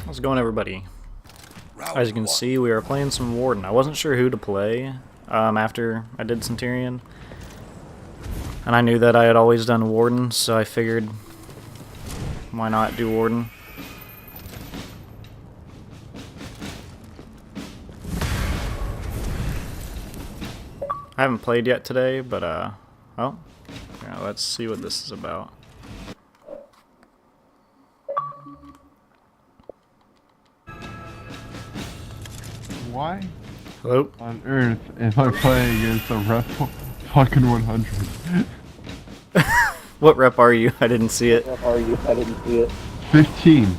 How's it going, everybody? As you can see, we are playing some Warden. I wasn't sure who to play after I did Centurion. And I knew that I had always done Warden, so I figured, why not do Warden? I haven't played yet today, but, well, yeah, let's see what this is about. Why Hello? on earth am I playing against a rep fucking 100? What rep are you? I didn't see it. 15.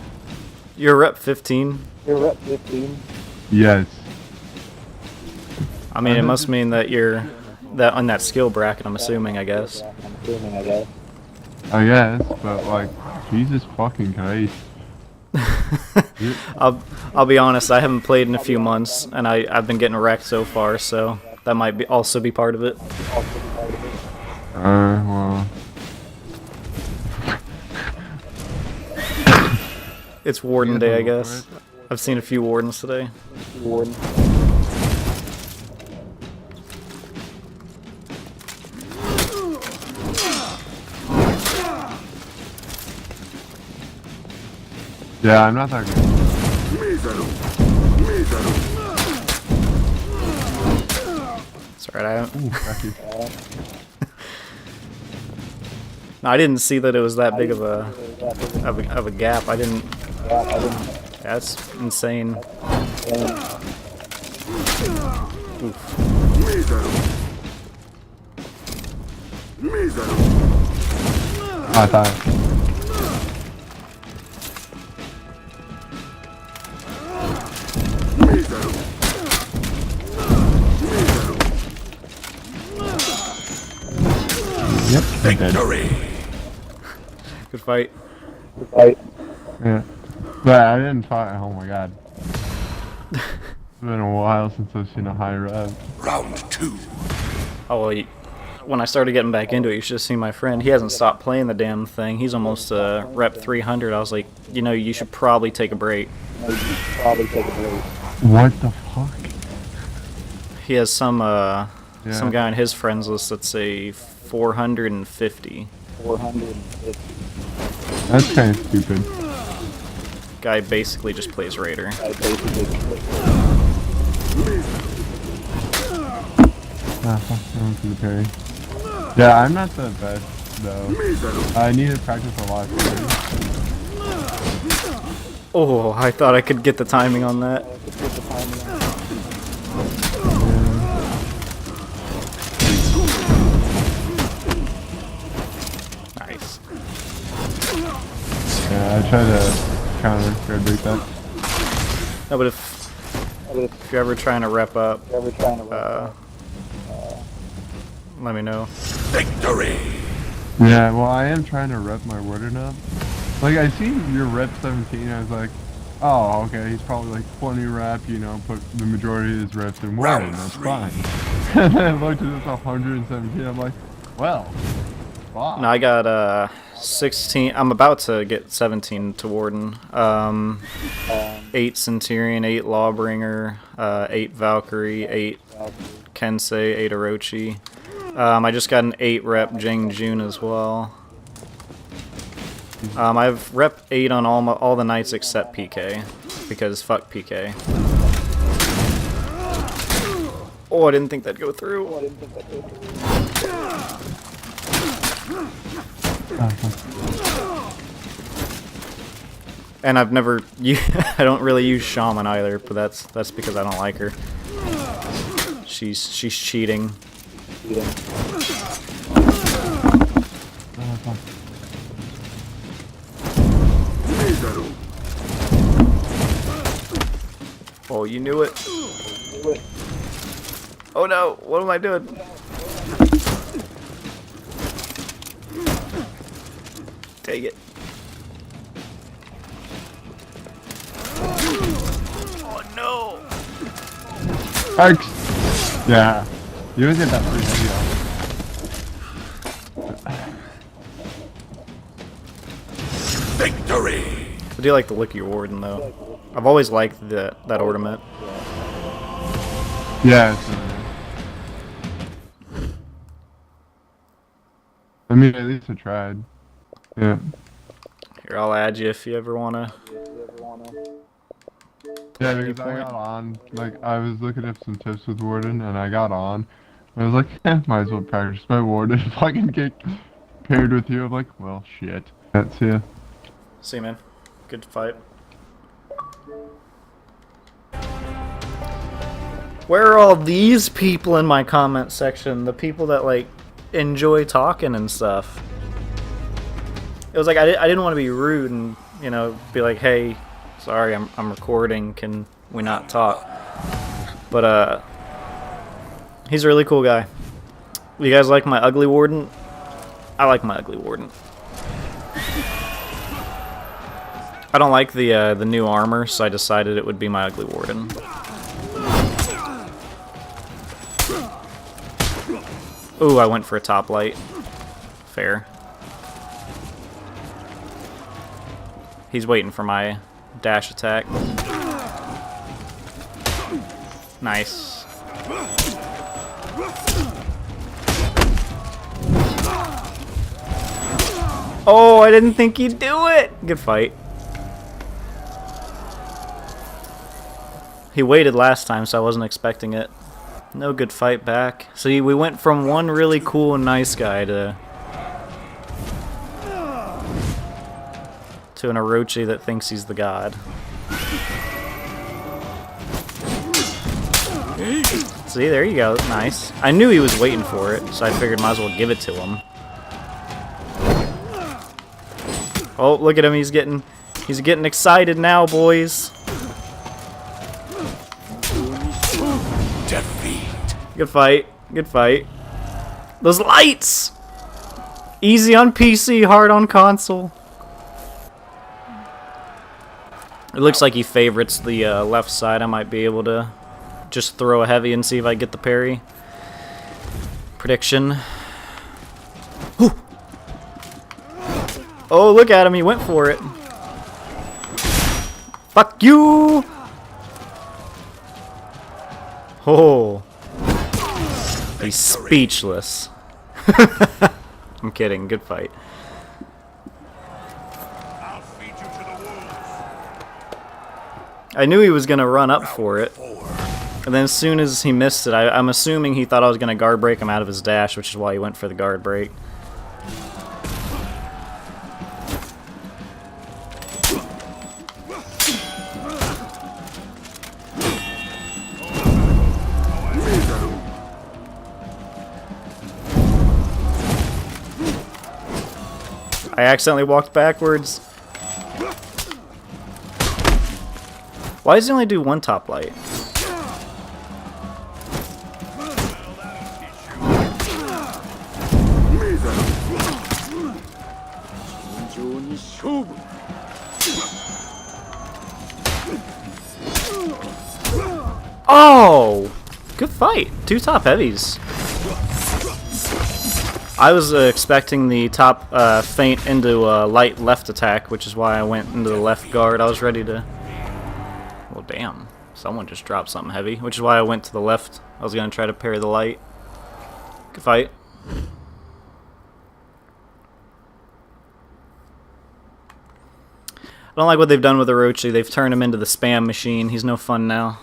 You're rep 15? Yes. I mean, it must mean that you're on that skill bracket, I'm assuming, I guess. I guess, but like, Jesus fucking Christ. I'll be honest, I haven't played in a few months, and I've been getting wrecked so far, so that might also be part of it. Well. It's Warden Day, I guess. I've seen a few Wardens today. Yeah, I'm not that good. It's alright, I don't... Ooh, thank you. No, I didn't see that it was that big of a gap. I didn't... That's insane. Oof. I thought. Yep. Victory! Good fight. Yeah. But I didn't fight. Oh my god. It's been a while since I've seen a high rep. Round 2. Oh, well, when I started getting back into it, you should have seen my friend. He hasn't stopped playing the damn thing. He's almost rep 300. I was like, you know, you should probably take a break. What the fuck? He has some guy on his friends list that's say 450. That's kind of stupid. Guy basically just plays Raider. Ah, fuck, I went to the parry. Yeah, I'm not the best, though. I need to practice a lot. Oh, I thought I could get the timing on that. Nice. Yeah, I try to counter guard break that. No, but if you're ever trying to rep up, let me know. Victory! Yeah, well, I am trying to rep my Warden up. Like, I seen your rep 17, I was like, oh, okay, he's probably like 20 rep, you know, put the majority of his reps in Warden, that's fine. And then I looked at this 117, I'm like, well, fuck. No, I got 16. I'm about to get 17 to Warden. 8 Centurion, 8 Lawbringer, 8 Valkyrie, 8 Kensei, 8 Orochi. I just got an 8 rep Jing Jun as well. I've rep 8 on all the knights except PK, because fuck PK. Oh, I didn't think that'd go through. And I've never, I don't really use Shaman either, but that's because I don't like her. She's cheating. Oh, you knew it. Oh no, what am I doing? Take it. Oh no. Arcs! Yeah. You always get that free video. Victory! I do like the look of your Warden, though. I've always liked that ornament. Yeah, it's I mean, at least I tried. Yeah. Here, I'll add you if you ever wanna. Yeah, because I got on, like, I was looking up some tips with Warden, and I got on. I was like, might as well practice my Warden if I can get paired with you. I'm like, well, shit. That's ya. See you, man. Good fight. Where are all these people in my comment section? The people that, like, enjoy talking and stuff. It was like, I didn't want to be rude and, you know, be like, hey, sorry, I'm recording, can we not talk? But, he's a really cool guy. You guys like my ugly Warden? I like my ugly Warden. I don't like the new armor, so I decided it would be my ugly Warden. Ooh, I went for a top light. Fair. He's waiting for my dash attack. Nice. Oh, I didn't think he'd do it! Good fight. He waited last time, so I wasn't expecting it. No good fight back. See, we went from one really cool and nice guy to an Orochi that thinks he's the god. See, there you go. Nice. I knew he was waiting for it, so I figured might as well give it to him. Oh, look at him. He's getting excited now, boys. Defeat. Good fight. Good fight. Those lights! Easy on PC, hard on console. It looks like he favorites the left side. I might be able to just throw a heavy and see if I get the parry. Prediction. Whew. Oh, look at him. He went for it. Fuck you! Oh. He's speechless. I'm kidding. Good fight. I'll feed you to the wolves. I knew he was going to run up for it. And then as soon as he missed it, I'm assuming he thought I was going to guard break him out of his dash, which is why he went for the guard break. I accidentally walked backwards. Why does he only do one top light? Oh! Good fight. Two top heavies. I was expecting the top feint into a light left attack, which is why I went into the left guard. I was ready to... Well, damn. Someone just dropped something heavy, which is why I went to the left. I was going to try to parry the light. Good fight. I don't like what they've done with Orochi. They've turned him into the spam machine. He's no fun now.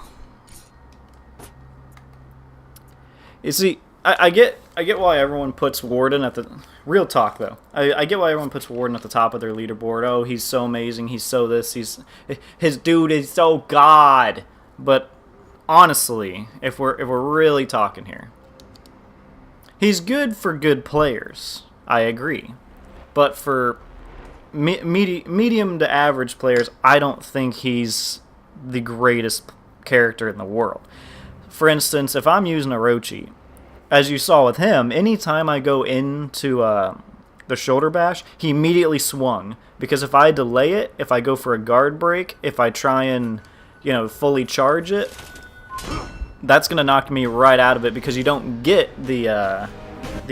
You see, I get why everyone puts Warden at the... Real talk, though. I get why everyone puts Warden at the top of their leaderboard. Oh, he's so amazing. He's so this. His dude is so god. But honestly, if we're really talking here, he's good for good players. I agree. But for medium to average players, I don't think he's the greatest character in the world. For instance, if I'm using Orochi, as you saw with him, anytime I go into the shoulder bash, he immediately swung. Because if I delay it, if I go for a guard break, if I try and, you know, fully charge it, that's going to knock me right out of it because you don't get the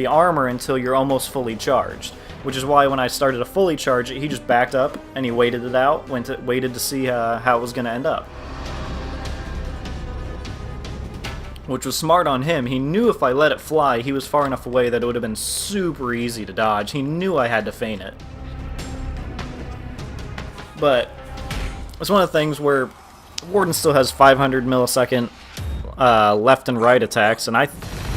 armor until you're almost fully charged. which is why when I started to fully charge it, he just backed up and he waited it out, waited to see how it was going to end up. Which was smart on him. He knew if I let it fly, he was far enough away that it would have been super easy to dodge. He knew I had to feint it. But it's one of the things where Warden still has 500 millisecond left and right attacks, and I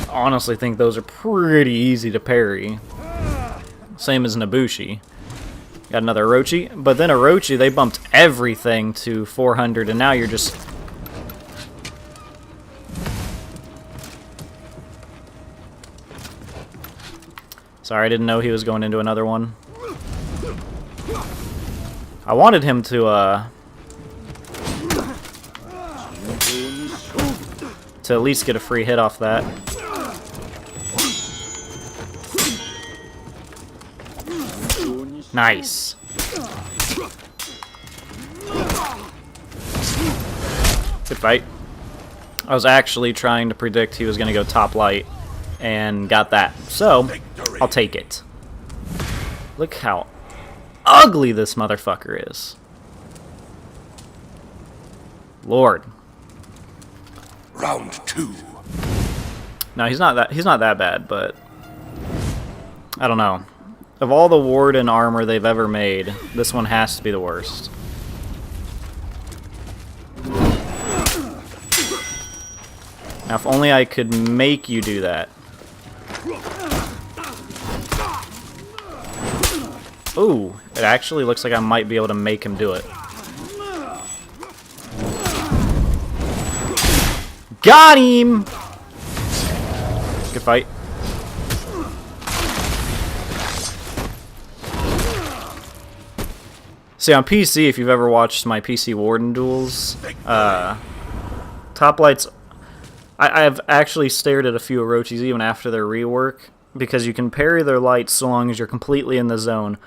honestly think those are pretty easy to parry. Same as Nabushi. Got another Orochi, but then Orochi, they bumped everything to 400, and now you're just... Sorry, I didn't know he was going into another one. I wanted him to at least get a free hit off that. Nice. Good fight. I was actually trying to predict he was going to go top light, and got that. So, I'll take it. Look how ugly this motherfucker is. Lord. Round 2. No, he's not that bad, but I don't know. Of all the Warden armor they've ever made, this one has to be the worst. Now, if only I could make you do that. Ooh, it actually looks like I might be able to make him do it. Got him! Good fight. See, on PC, if you've ever watched my PC Warden duels, top lights... I've actually stared at a few Orochis even after their rework, because you can parry their lights so long as you're completely in the zone.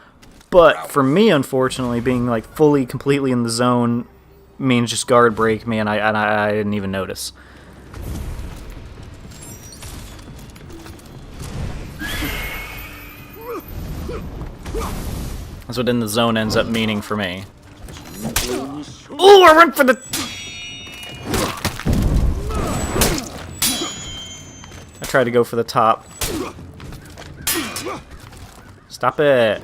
But for me, unfortunately, being like fully, completely in the zone means just guard break me, and I didn't even notice. That's what in the zone ends up meaning for me. Ooh, I went for the... I tried to go for the top. Stop it.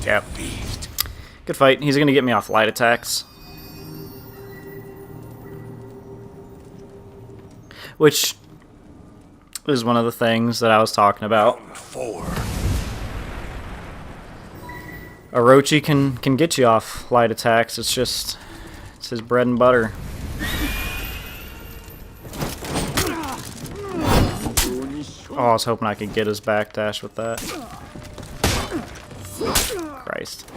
Yep. Good fight. He's going to get me off light attacks. Which is one of the things that I was talking about. Round 4. Orochi can get you off light attacks. It's just... it's his bread and butter. Oh, I was hoping I could get his backdash with that. Christ.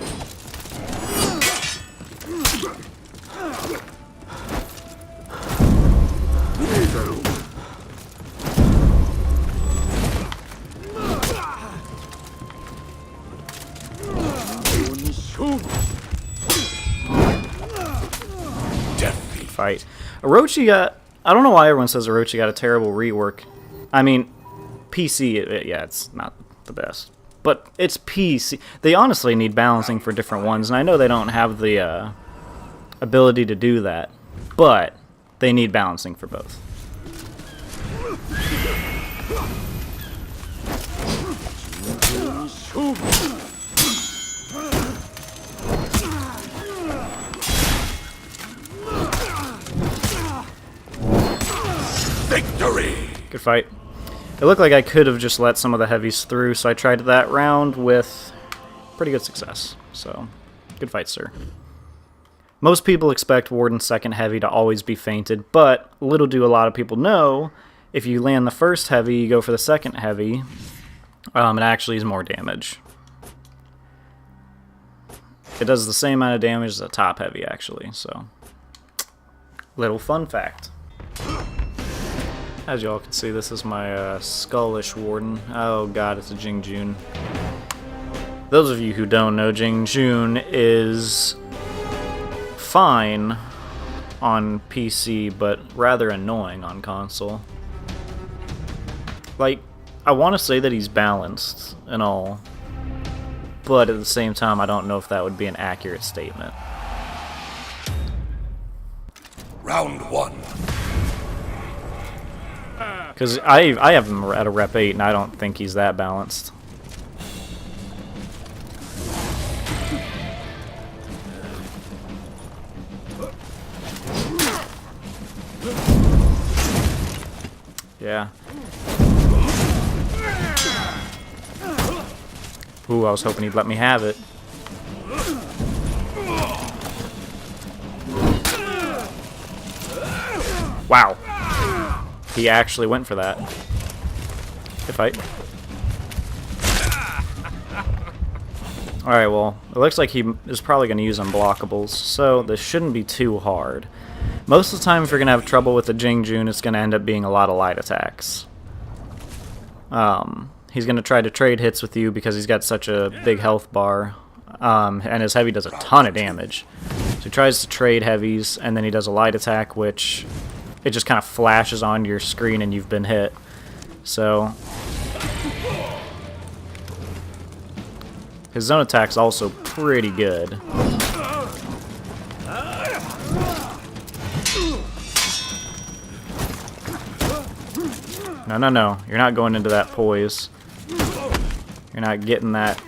Fight. Orochi got... I don't know why everyone says Orochi got a terrible rework. I mean, PC, yeah, it's not the best. But it's PC. They honestly need balancing for different ones, and I know they don't have the ability to do that. But they need balancing for both. Victory! Good fight. It looked like I could have just let some of the heavies through, so I tried that round with pretty good success. So, good fight, sir. Most people expect Warden's second heavy to always be feinted, but little do a lot of people know, if you land the first heavy, you go for the second heavy, it actually is more damage. It does the same amount of damage as a top heavy, actually, so... little fun fact. As y'all can see, this is my Skullish Warden. Oh god, it's a Jing Jun. Those of you who don't know, Jing Jun is fine on PC, but rather annoying on console. Like, I want to say that he's balanced and all, but at the same time, I don't know if that would be an accurate statement. Round 1. Because I have him at a rep 8, and I don't think he's that balanced. Yeah. Ooh, I was hoping he'd let me have it. Wow. He actually went for that. Good fight. Alright, well, it looks like he is probably going to use unblockables, so this shouldn't be too hard. Most of the time, if you're going to have trouble with the Jing Jun, it's going to end up being a lot of light attacks. He's going to try to trade hits with you because he's got such a big health bar, and his heavy does a ton of damage. So he tries to trade heavies, and then he does a light attack, which it just kind of flashes on your screen and you've been hit. So his zone attack's also pretty good. No, you're not going into that poise. You're not getting that.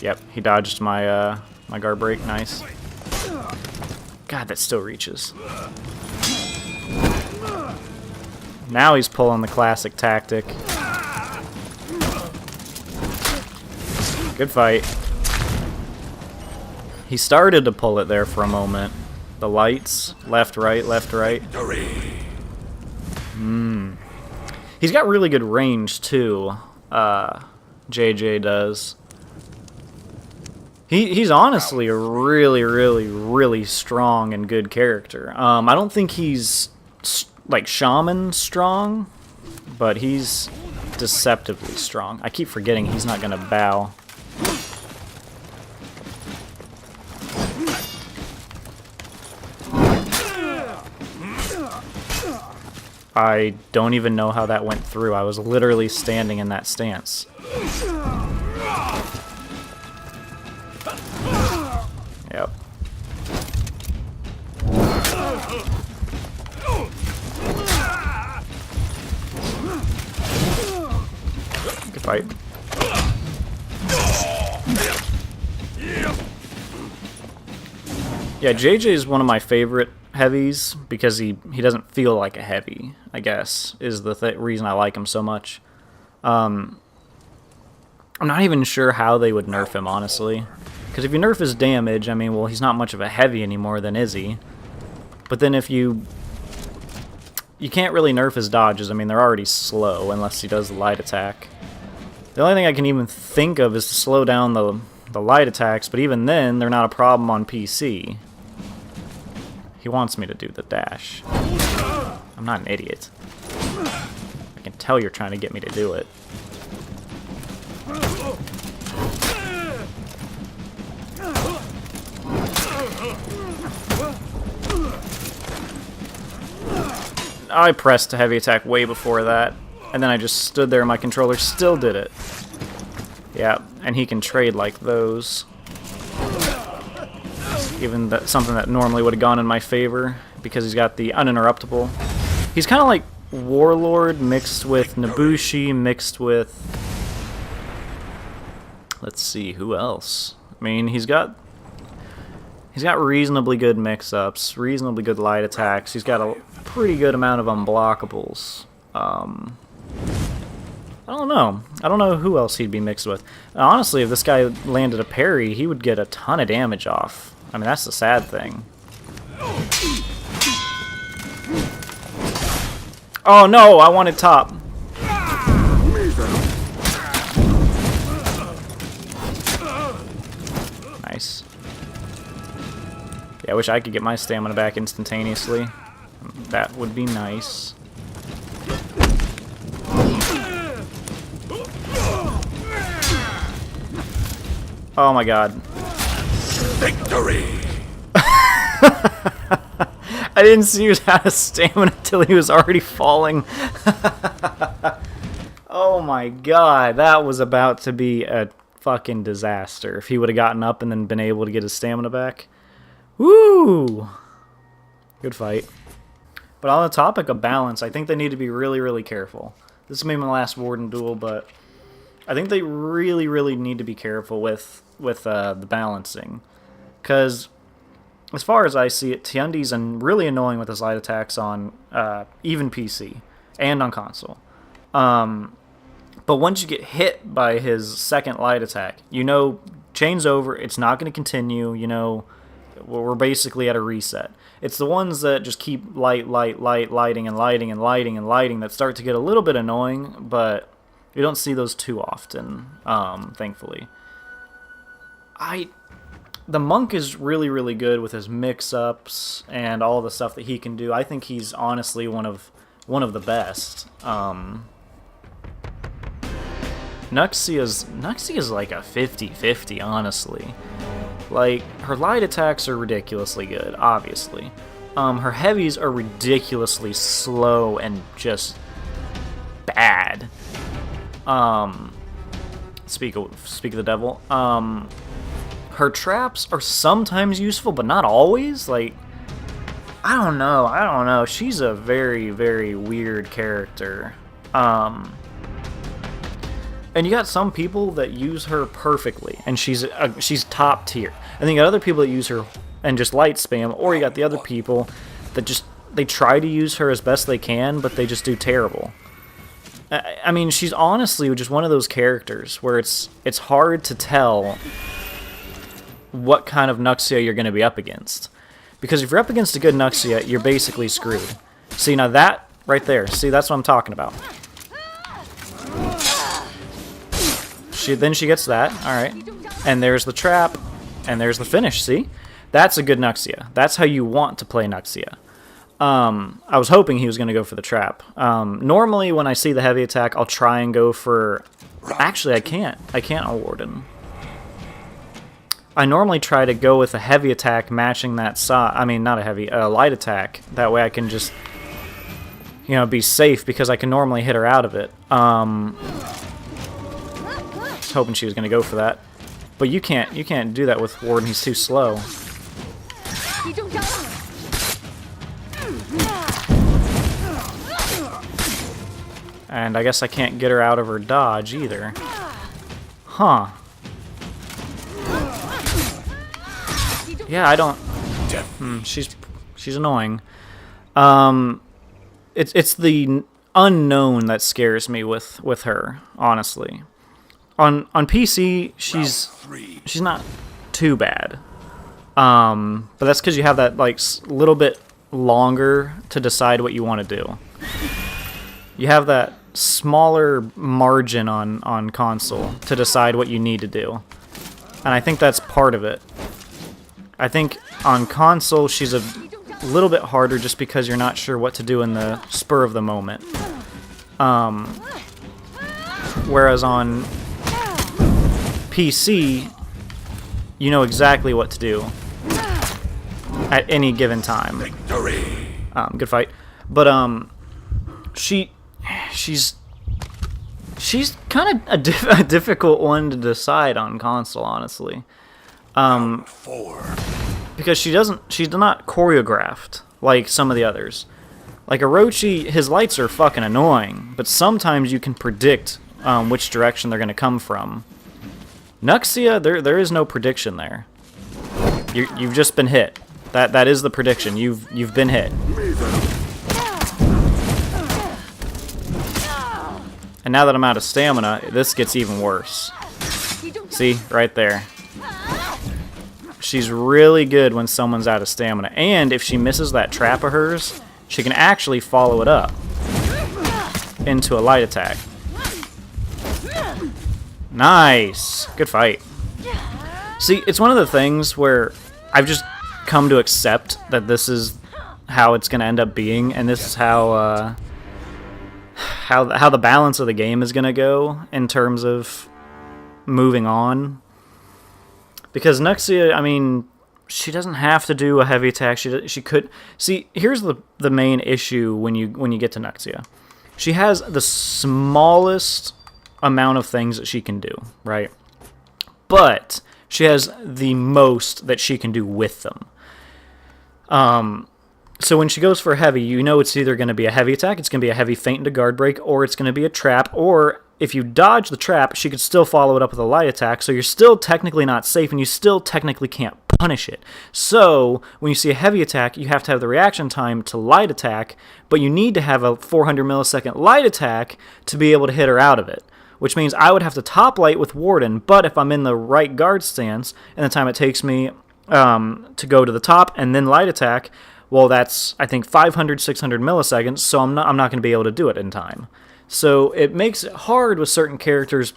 Yep, he dodged my my guard break. Nice. God, that still reaches. Now he's pulling the classic tactic. Good fight. He started to pull it there for a moment. The lights, left, right, left, right. He's got really good range too. JJ does. He's honestly a really strong and good character. I don't think he's like shaman strong, but he's deceptively strong. I keep forgetting he's not gonna bow. I don't even know how that went through. I was literally standing in that stance. Yep. Good fight. Yeah, JJ is one of my favorite heavies because he doesn't feel like a heavy, I guess, is the reason I like him so much. I'm not even sure how they would nerf him, honestly. Because if you nerf his damage, I mean, well, he's not much of a heavy anymore, then is he? But then if you can't really nerf his dodges. I mean, they're already slow unless he does the light attack. The only thing I can even think of is to slow down the light attacks, but even then, they're not a problem on PC. He wants me to do the dash. I'm not an idiot. I can tell you're trying to get me to do it. I pressed a heavy attack way before that, and then I just stood there and my controller still did it. Yeah, and he can trade like those. Even that something that normally would have gone in my favor because he's got the uninterruptible. He's kind of like Warlord mixed with Nobushi mixed with, let's see, who else? I mean, he's got reasonably good mix-ups, reasonably good light attacks. He's got a pretty good amount of unblockables. I don't know. I don't know who else he'd be mixed with. Honestly, if this guy landed a parry, he would get a ton of damage off. I mean, that's the sad thing. Oh no, I wanted top. Nice. I wish I could get my stamina back instantaneously. That would be nice. Oh my god. Victory! I didn't see he was out of stamina until he was already falling. Oh my god, that was about to be a fucking disaster if he would have gotten up and then been able to get his stamina back. Woo! Good fight. But on the topic of balance, I think they need to be really, really careful. This is maybe my last Warden duel, but I think they really, really need to be careful with the balancing. Because as far as I see it, Tiundi's really annoying with his light attacks on even PC and on console. But once you get hit by his second light attack, you know, chain's over, it's not going to continue, you know, we're basically at a reset. It's the ones that just keep lighting that start to get a little bit annoying, but you don't see those too often, thankfully. The monk is really, really good with his mix-ups and all the stuff that he can do. I think he's honestly one of the best. Nuxia's like a 50-50, honestly. Like, her light attacks are ridiculously good, obviously. Her heavies are ridiculously slow and just bad. Speak of the devil. Her traps are sometimes useful, but not always. Like, I don't know. She's a very, very weird character. And you got some people that use her perfectly, and she's top tier. And then you got other people that use her and just light spam, or you got the other people that they try to use her as best they can, but they just do terrible. I mean, she's honestly just one of those characters where it's hard to tell what kind of Nuxia you're going to be up against. Because if you're up against a good Nuxia, you're basically screwed. See, now that right there, see, that's what I'm talking about. Then she gets that, alright. And there's the trap, and there's the finish, see? That's a good Nuxia. That's how you want to play Nuxia. I was hoping he was going to go for the trap. Normally, when I see the heavy attack, I'll try and go for... Actually, I can't. I can't on Warden. I normally try to go with a heavy attack matching that side. I mean, not a heavy, a light attack. That way I can just, you know, be safe because I can normally hit her out of it. Was hoping she was going to go for that, but you can't do that with Warden. He's too slow. And I guess I can't get her out of her dodge either. Huh. Yeah, I don't... she's annoying. It's the unknown that scares me with her, honestly. On PC, she's not too bad. But that's because you have that like little bit longer to decide what you want to do. You have that smaller margin on console to decide what you need to do. And I think that's part of it. I think on console she's a little bit harder just because you're not sure what to do in the spur of the moment. Whereas on PC, you know exactly what to do at any given time. Victory! Good fight. But she's kind of a difficult one to decide on console, honestly. Because she's not choreographed like some of the others. Like Orochi, his lights are fucking annoying, but sometimes you can predict which direction they're going to come from. Nuxia, there is no prediction there. You've just been hit. That is the prediction. You've been hit. And now that I'm out of stamina, this gets even worse. See, right there. She's really good when someone's out of stamina. And if she misses that trap of hers, she can actually follow it up into a light attack. Nice! Good fight. See, it's one of the things where come to accept that this is how it's going to end up being, and this is how the balance of the game is going to go in terms of moving on. Because Nuxia, I mean, she doesn't have to do a heavy attack. She could see. Here's the main issue when you get to Nuxia. She has the smallest amount of things that she can do, right? But she has the most that she can do with them. So when she goes for heavy, you know it's either going to be a heavy attack, it's going to be a heavy feint into guard break, or it's going to be a trap, or if you dodge the trap, she could still follow it up with a light attack, so you're still technically not safe, and you still technically can't punish it. So when you see a heavy attack, you have to have the reaction time to light attack, but you need to have a 400 millisecond light attack to be able to hit her out of it. Which means I would have to top light with Warden, but if I'm in the right guard stance, and the time it takes me to go to the top and then light attack, well, that's, I think, 500, 600 milliseconds, so I'm not going to be able to do it in time. So it makes it hard with certain characters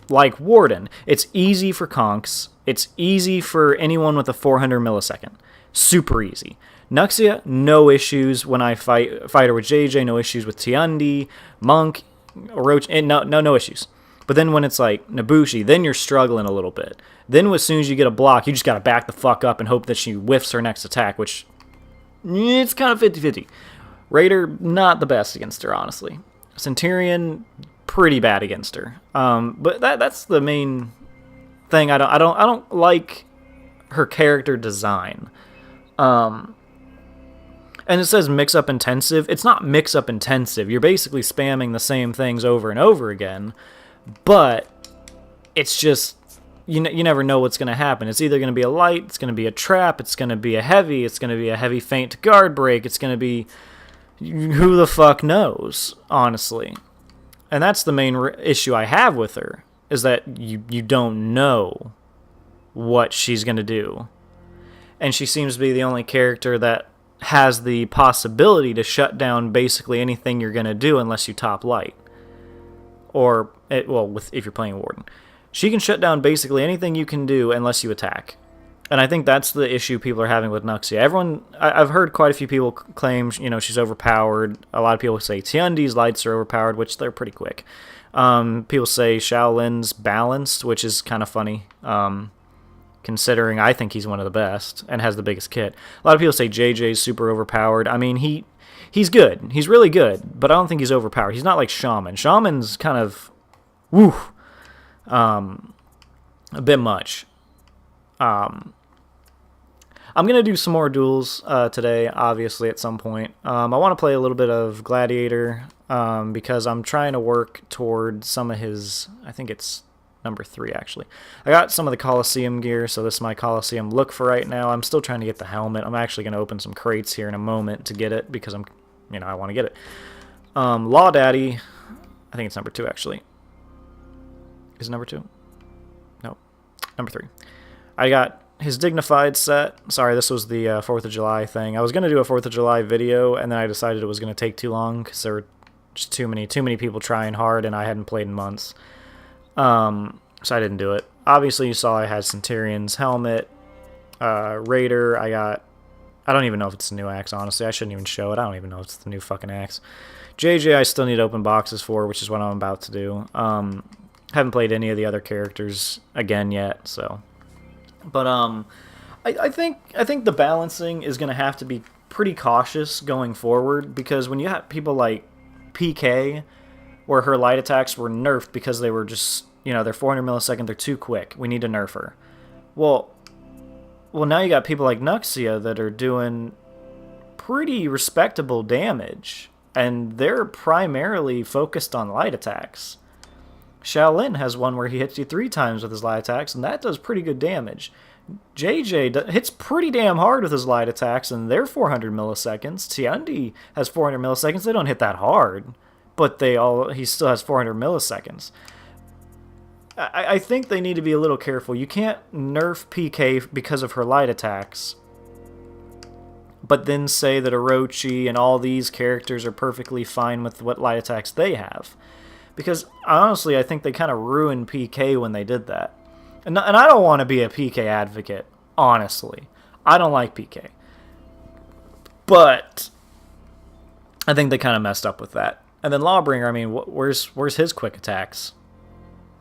like Warden. It's easy for Conks. It's easy for anyone with a 400 millisecond. Super easy. Nuxia, no issues when I fight her with JJ, no issues with Tiandi, Monk, Orochi, no issues. But then when it's like Nabushi, then you're struggling a little bit. Then as soon as you get a block, you just got to back the fuck up and hope that she whiffs her next attack, which it's kind of 50-50. Raider, not the best against her, honestly. Centurion, pretty bad against her. But that's the main thing. I don't like her character design. And it says mix-up intensive. It's not mix-up intensive. You're basically spamming the same things over and over again. But it's just, you never know what's going to happen. It's either going to be a light, it's going to be a trap, it's going to be a heavy, it's going to be a heavy feint to guard break, it's going to be, who the fuck knows, honestly. And that's the main issue I have with her, is that you don't know what she's going to do. And she seems to be the only character that has the possibility to shut down basically anything you're going to do unless you top light. Or, if you're playing Warden. She can shut down basically anything you can do unless you attack. And I think that's the issue people are having with Nuxia. I've heard quite a few people claim, she's overpowered. A lot of people say Tiandi's lights are overpowered, which they're pretty quick. People say Shaolin's balanced, which is kind of funny, considering I think he's one of the best and has the biggest kit. A lot of people say JJ's super overpowered. I mean, he's good. He's really good, but I don't think he's overpowered. He's not like Shaman. Shaman's kind of, a bit much. I'm going to do some more duels today, obviously, at some point. I want to play a little bit of Gladiator because I'm trying to work toward some of his, I think it's number 3, actually. I got some of the Coliseum gear, so this is my Coliseum look for right now. I'm still trying to get the helmet. I'm actually going to open some crates here in a moment to get it because I want to get it. Law Daddy, I think it's number 2, actually. Is it number 2? No, number 3. I got his Dignified set. Sorry, this was the 4th of July thing. I was going to do a 4th of July video, and then I decided it was going to take too long because there were just too many people trying hard, and I hadn't played in months. So I didn't do it. Obviously, you saw I had Centurion's helmet, Raider. I don't even know if it's a new axe, honestly. I shouldn't even show it. I don't even know if it's the new fucking axe. JJ, I still need to open boxes for, which is what I'm about to do. Haven't played any of the other characters again yet, so. But I think the balancing is going to have to be pretty cautious going forward, because when you have people like PK, where her light attacks were nerfed because they were just, they're 400 millisecond, they're too quick. We need to nerf her. Well, now you got people like Nuxia that are doing pretty respectable damage, and they're primarily focused on light attacks. Shaolin has one where he hits you 3 times with his light attacks, and that does pretty good damage. JJ hits pretty damn hard with his light attacks, and they're 400 milliseconds. Tiandi has 400 milliseconds. They don't hit that hard, but he still has 400 milliseconds. I think they need to be a little careful. You can't nerf PK because of her light attacks, but then say that Orochi and all these characters are perfectly fine with what light attacks they have. Because, honestly, I think they kind of ruined PK when they did that. And I don't want to be a PK advocate, honestly. I don't like PK. But I think they kind of messed up with that. And then Lawbringer, I mean, where's his quick attacks?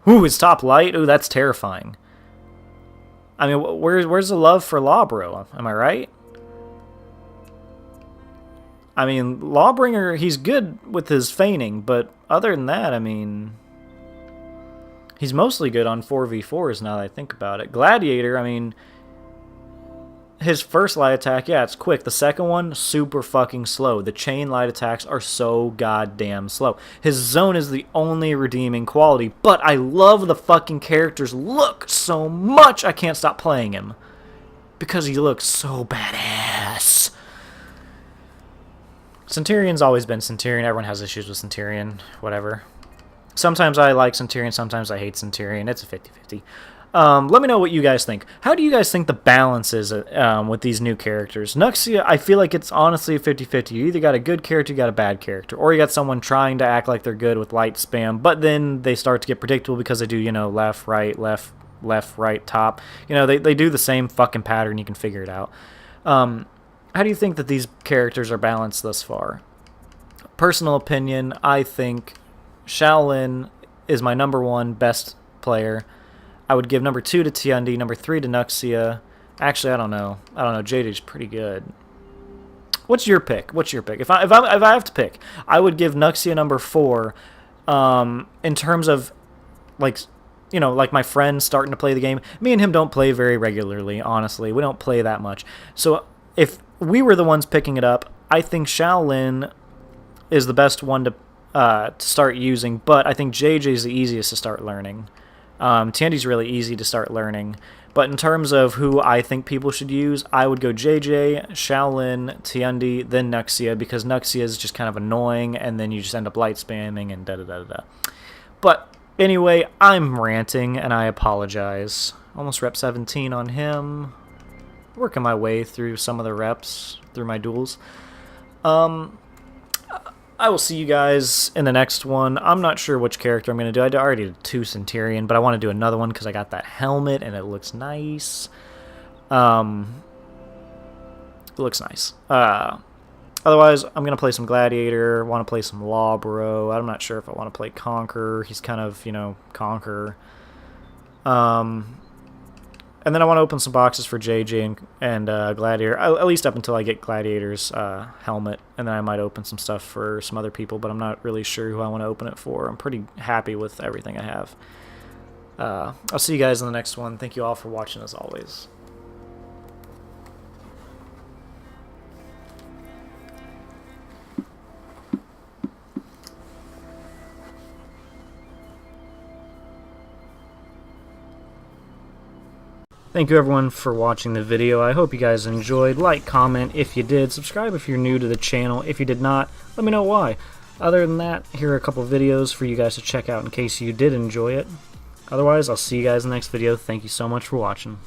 Ooh, his top light? Ooh, that's terrifying. I mean, where's the love for Lawbro? Am I right? I mean, Lawbringer, he's good with his feigning, but other than that, I mean, he's mostly good on 4v4s now that I think about it. Gladiator, I mean, his first light attack, yeah, it's quick. The second one, super fucking slow. The chain light attacks are so goddamn slow. His zone is the only redeeming quality, but I love the fucking character's look so much I can't stop playing him. Because he looks so badass. Centurion's always been Centurion. Everyone has issues with Centurion. Whatever. Sometimes I like Centurion, sometimes I hate Centurion. It's a 50-50. Let me know what you guys think. How do you guys think the balance is with these new characters? Nuxia, I feel like it's honestly a 50-50. You either got a good character, you got a bad character. Or you got someone trying to act like they're good with light spam, but then they start to get predictable because they do, you know, left, right, top. You know, they do the same fucking pattern. You can figure it out. How do you think that these characters are balanced thus far? Personal opinion, I think Shaolin is my #1 best player. I would give #2 to Tiandi, #3 to Nuxia. Actually, I don't know. JJ's pretty good. What's your pick? If I have to pick, I would give Nuxia #4. In terms of, like, you know, like my friend starting to play the game. Me and him don't play very regularly, honestly. We don't play that much. So if we were the ones picking it up, I think Shaolin is the best one to start using, but I think JJ is the easiest to start learning. Tiandi's really easy to start learning, but in terms of who I think people should use, I would go JJ, Shaolin, Tiandi, then Nuxia, because Nuxia is just kind of annoying, and then you just end up light spamming and da-da-da-da-da. But anyway, I'm ranting, and I apologize. Almost rep 17 on him. Working my way through some of the reps through my duels. I will see you guys in the next one. I'm not sure which character I'm going to do. I already did 2 Centurion, but I want to do another one because I got that helmet and it looks nice. It looks nice. Otherwise, I'm going to play some Gladiator. Want to play some Lawbro. I'm not sure if I want to play Conqueror. He's kind of, you know, Conqueror. And then I want to open some boxes for JJ and Gladiator, at least up until I get Gladiator's helmet. And then I might open some stuff for some other people, but I'm not really sure who I want to open it for. I'm pretty happy with everything I have. I'll see you guys in the next one. Thank you all for watching, as always. Thank you everyone for watching the video. I hope you guys enjoyed. Like, comment if you did. Subscribe if you're new to the channel. If you did not, let me know why. Other than that, here are a couple videos for you guys to check out in case you did enjoy it. Otherwise, I'll see you guys in the next video. Thank you so much for watching.